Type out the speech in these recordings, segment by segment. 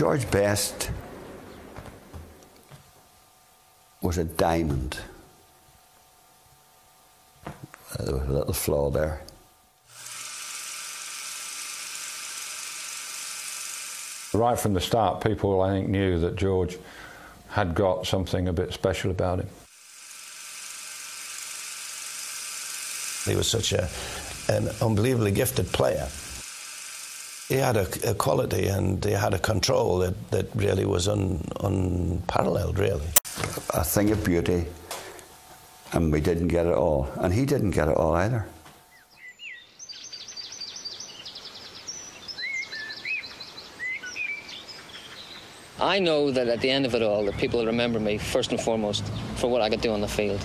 George Best was a diamond. There was a little flaw there. Right from the start, people, I think, knew that George had got something a bit special about him. He was such an unbelievably gifted player. He had a quality and he had a control that really was unparalleled, really. A thing of beauty, and we didn't get it all. And he didn't get it all either. I know that at the end of it all, that people will remember me, first and foremost, for what I could do on the field.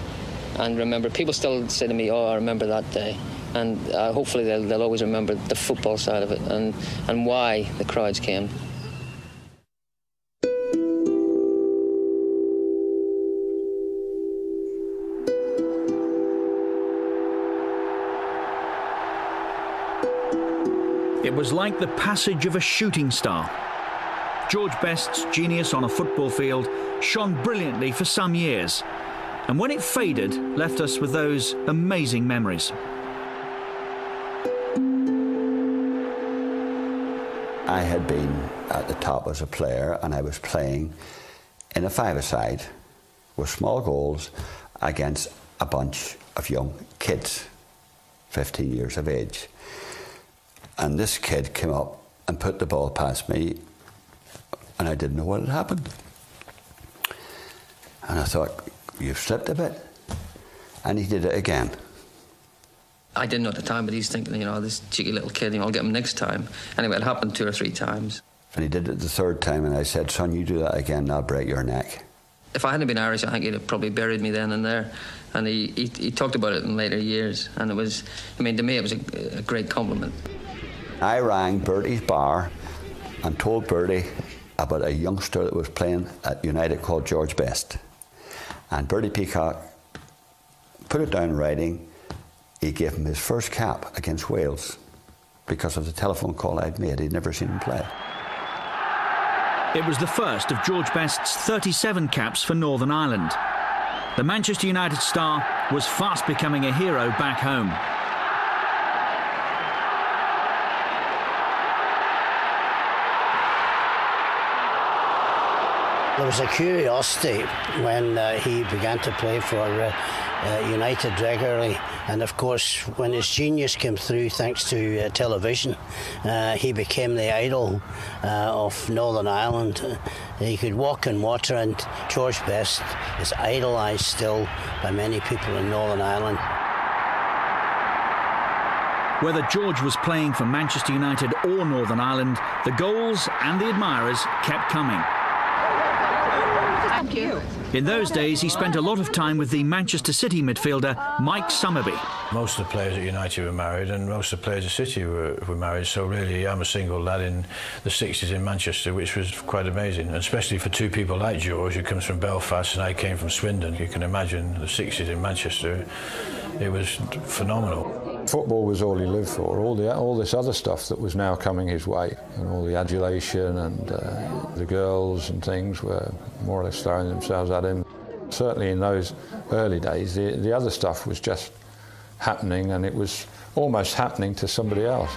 And remember, people still say to me, oh, I remember that day. And hopefully they'll always remember the football side of it and why the crowds came. It was like the passage of a shooting star. George Best's genius on a football field shone brilliantly for some years, and when it faded, left us with those amazing memories. I had been at the top as a player, and I was playing in a five-a-side with small goals against a bunch of young kids, 15 years of age. And this kid came up and put the ball past me, and I didn't know what had happened. And I thought, you've slipped a bit. And he did it again. I didn't know at the time, but he's thinking, you know, this cheeky little kid, you know, I'll get him next time. Anyway, it happened 2 or 3 times. And he did it the third time, and I said, son, you do that again, I'll break your neck. If I hadn't been Irish, I think he'd have probably buried me then and there. And he talked about it in later years. And it was, I mean, to me, it was a great compliment. I rang Bertie's bar and told Bertie about a youngster that was playing at United called George Best. And Bertie Peacock put it down in writing. He gave him his first cap against Wales because of the telephone call I'd made. He'd never seen him play. It was the first of George Best's 37 caps for Northern Ireland. The Manchester United star was fast becoming a hero back home. There was a curiosity when he began to play for United regularly, and of course when his genius came through thanks to television, he became the idol of Northern Ireland. He could walk in water, and George Best is idolised still by many people in Northern Ireland. Whether George was playing for Manchester United or Northern Ireland, the goals and the admirers kept coming. Thank you. In those days, he spent a lot of time with the Manchester City midfielder Mike Summerby. Most of the players at United were married, and most of the players at City were married, so really I'm a single lad in the 60s in Manchester, which was quite amazing, and especially for two people like George, who comes from Belfast and I came from Swindon. You can imagine the 60s in Manchester, it was phenomenal. Football was all he lived for. All this other stuff that was now coming his way, and all the adulation and the girls and things were more or less throwing themselves at him. Certainly in those early days, the other stuff was just happening, and it was almost happening to somebody else.